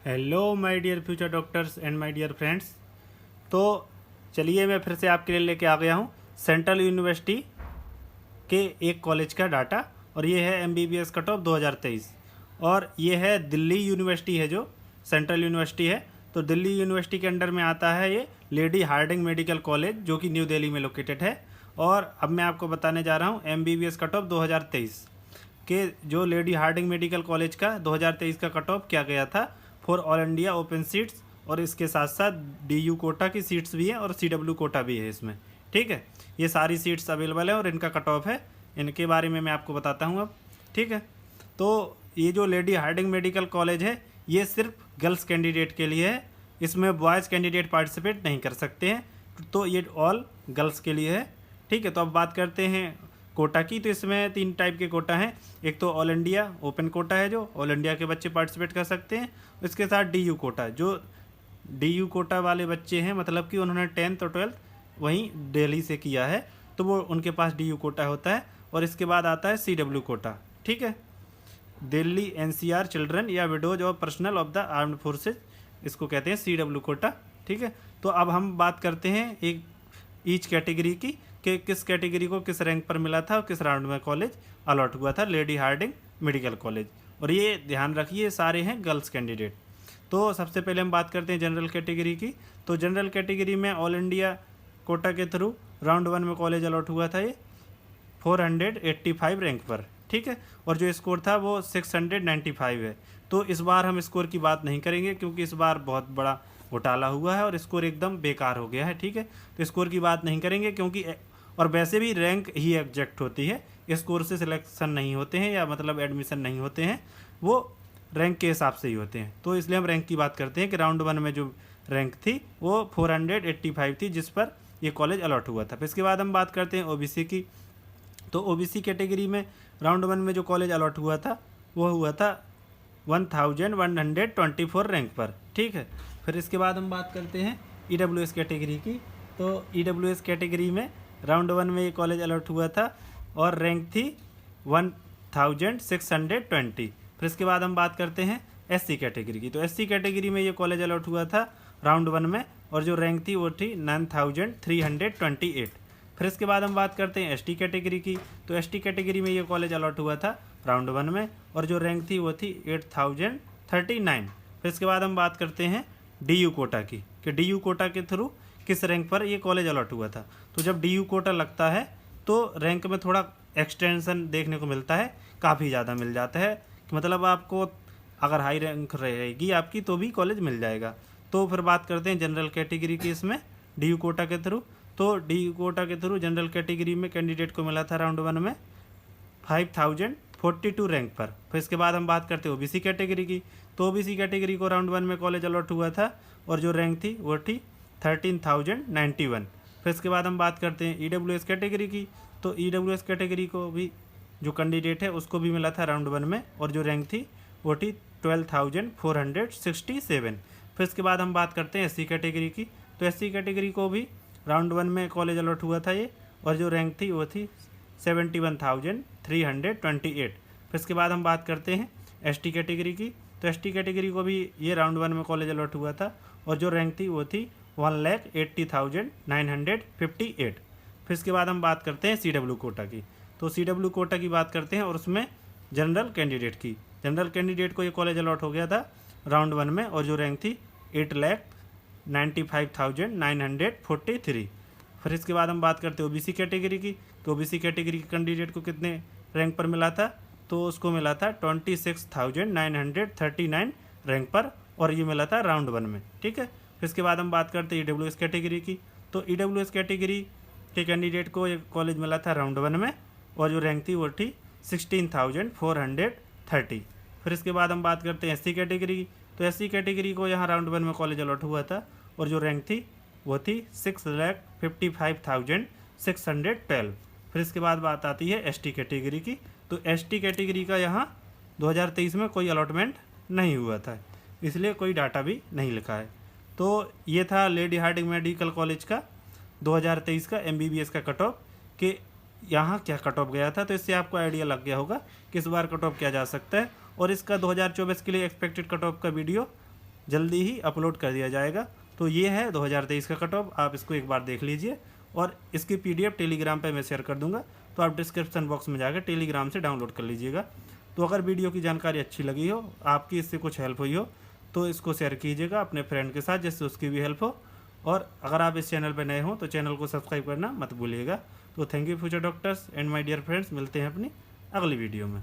Hello my dear future doctors and my dear friends. तो चलिए मैं फिर से आपके लिए लेके आ गया हूँ सेंट्रल यूनिवर्सिटी के एक कॉलेज का डाटा। और ये है एमबीबीएस कट ऑफ 2023 और ये है दिल्ली यूनिवर्सिटी है जो सेंट्रल यूनिवर्सिटी है। तो दिल्ली यूनिवर्सिटी के अंडर में आता है ये लेडी हार्डिंग मेडिकल कॉलेज जो कि न्यू दिल्ली में लोकेटेड है। और अब मैं आपको बताने जा रहा हूँ एमबीबीएस कट ऑफ 2023 के जो लेडी हार्डिंग मेडिकल कॉलेज का 2023 का कट ऑफ क्या गया था for all India open seats. और इसके साथ साथ डीयू कोटा की सीट्स भी हैं और सीडब्ल्यू कोटा भी है इसमें। ठीक है, ये सारी सीट्स अवेलेबल है और इनका कट ऑफ है, इनके बारे में मैं आपको बताता हूँ अब। ठीक है, तो ये जो लेडी हार्डिंग मेडिकल कॉलेज है ये सिर्फ गर्ल्स कैंडिडेट के लिए है, इसमें बॉयज़ कैंडिडेट पार्टिसिपेट नहीं कर सकते हैं, तो ये ऑल गर्ल्स के लिए है। ठीक है, तो अब बात करते हैं कोटा की। तो इसमें 3 टाइप के कोटा हैं। एक तो ऑल इंडिया ओपन कोटा है जो ऑल इंडिया के बच्चे पार्टिसिपेट कर सकते हैं। इसके साथ डीयू कोटा, जो डीयू कोटा वाले बच्चे हैं मतलब कि उन्होंने 10th और 12th वहीं दिल्ली से किया है तो वो उनके पास डीयू कोटा होता है। और इसके बाद आता है सीडब्ल्यू कोटा। ठीक है, दिल्ली एनसीआर चिल्ड्रन या विडोज और personal of the armed forces, इसको कहते हैं सीडब्ल्यू कोटा। ठीक है, तो अब हम बात करते हैं एक ईच कैटेगरी की कि किस कैटेगरी को किस रैंक पर मिला था और किस राउंड में कॉलेज अलॉट हुआ था लेडी हार्डिंग मेडिकल कॉलेज। और ये ध्यान रखिए सारे हैं गर्ल्स कैंडिडेट। तो सबसे पहले हम बात करते हैं जनरल कैटेगरी की। तो जनरल कैटेगरी में ऑल इंडिया कोटा के थ्रू राउंड 1 में कॉलेज अलॉट हुआ था ये 485 रैंक पर। ठीक है, और जो स्कोर था वो 695 है। तो इस बार हम स्कोर की बात नहीं करेंगे क्योंकि इस बार बहुत बड़ा घोटाला हुआ है और स्कोर एकदम बेकार हो गया है। ठीक है, तो स्कोर की बात नहीं करेंगे क्योंकि और वैसे भी रैंक ही एग्जैक्ट होती है, स्कोर से सिलेक्शन नहीं होते हैं या मतलब एडमिशन नहीं होते हैं, वो रैंक के हिसाब से ही होते हैं। तो इसलिए हम रैंक की बात करते हैं कि राउंड 1 में जो रैंक थी वो 485 थी जिस पर ये कॉलेज अलॉट हुआ था। फिर इसके बाद हम बात करते हैं ओबीसी की। तो ओबीसी कैटेगरी में राउंड 1 में जो कॉलेज अलॉट हुआ था वो हुआ था 1124 रैंक पर। ठीक है, फिर इसके बाद हम बात करते हैं ईडब्ल्यूएस कैटेगरी की। तो ईडब्ल्यूएस कैटेगरी में राउंड 1 में ये कॉलेज अलॉट हुआ था और रैंक थी 1620। फिर इसके बाद हम बात करते हैं एससी कैटेगरी की। तो एससी कैटेगरी में ये कॉलेज अलॉट हुआ था राउंड 1 में और जो रैंक थी वो थी 9328। फिर इसके बाद हम बात करते हैं एसटी कैटेगरी की। तो एसटी कैटेगरी में ये कॉलेज अलॉट हुआ था राउंड 1 में और जो रैंक थी वो थी 8039। फिर इसके बाद हम बात करते हैं डीयू कोटा की कि डीयू कोटा के थ्रू किस रैंक पर ये कॉलेज अलॉट हुआ था। तो जब डीयू कोटा लगता है तो रैंक में थोड़ा एक्सटेंशन देखने को मिलता है, काफ़ी ज़्यादा मिल जाता है कि मतलब आपको अगर हाई रैंक रहेगी आपकी तो भी कॉलेज मिल जाएगा। तो फिर बात करते हैं जनरल कैटेगरी की इसमें डीयू कोटा के थ्रू। तो डीयू कोटा के थ्रू जनरल कैटेगरी में कैंडिडेट को मिला था राउंड 1 में 5042 रैंक पर। फिर इसके बाद हम बात करते हैं ओबीसी कैटेगरी की। तो ओबीसी कैटेगरी को राउंड 1 में कॉलेज अलॉट हुआ था और जो रैंक थी वो थी 13091। फिर इसके बाद हम बात करते हैं ईडब्ल्यूएस कैटेगरी की। तो ईडब्ल्यूएस कैटेगरी को भी जो कैंडिडेट है उसको भी मिला था राउंड 1 में और जो रैंक थी वो थी 12467। फिर इसके बाद हम बात करते हैं एससी कैटेगरी की। तो एससी कैटेगरी को भी राउंड 1 में कॉलेज अलॉट हुआ था ये और जो रैंक थी वो थी 71328। फिर इसके बाद हम बात करते हैं एसटी कैटेगरी की। तो एसटी कैटेगरी को भी ये राउंड 1 में कॉलेज अलॉट हुआ था और जो रैंक थी वो थी 1,80,958। फिर इसके बाद हम बात करते हैं सीडब्ल्यू कोटा की। तो सीडब्ल्यू कोटा की बात करते हैं और उसमें जनरल कैंडिडेट की। जनरल कैंडिडेट को ये कॉलेज अलॉट हो गया था राउंड 1 में और जो रैंक थी 8,95,943। फिर इसके बाद हम बात करते हैं ओबीसी कैटेगरी की। तो ओबीसी कैटेगरी के कैंडिडेट को कितने रैंक पर मिला था, तो उसको मिला था 26,939 रैंक पर और ये मिला था राउंड 1 में। ठीक है, फिर इसके बाद हम बात करते हैं ईडब्ल्यूएस कैटेगरी की। तो ईडब्ल्यूएस कैटेगरी के कैंडिडेट को ये कॉलेज मिला था राउंड 1 में और जो रैंक थी वो थी 16,430। फिर इसके बाद हम बात करते हैं एससी कैटेगरी की। तो एससी कैटेगरी को यहाँ राउंड 1 में कॉलेज अलॉट हुआ था और जो रैंक थी वो थी 6,55,612। फिर इसके बाद बात आती है एसटी कैटेगरी की। तो एसटी कैटेगरी का यहाँ 2023 में कोई अलॉटमेंट नहीं हुआ था, इसलिए कोई डाटा भी नहीं लिखा है। तो ये था लेडी हार्डिंग मेडिकल कॉलेज का 2023 का एमबीबीएस का कट ऑफ कि यहाँ क्या कट ऑफ गया था। तो इससे आपको आइडिया लग गया होगा कि इस बार कट ऑफ किया जा सकता है। और इसका 2024 के लिए एक्सपेक्टेड कट ऑफ का वीडियो जल्दी ही अपलोड कर दिया जाएगा। तो ये है 2023 का कट ऑफ, आप इसको एक बार देख लीजिए और इसकी PDF टेलीग्राम पे मैं शेयर कर दूंगा, तो आप डिस्क्रिप्शन बॉक्स में जाकर टेलीग्राम से डाउनलोड कर लीजिएगा। तो अगर वीडियो की जानकारी अच्छी लगी हो, आपकी इससे कुछ हेल्प हुई हो, तो इसको शेयर कीजिएगा अपने फ्रेंड के साथ जिससे उसकी भी हेल्प हो। और अगर आप इस चैनल पर नए हो तो चैनल को सब्सक्राइब करना मत भूलिएगा। तो thank you future doctors and my dear friends, मिलते हैं अपनी अगली वीडियो में।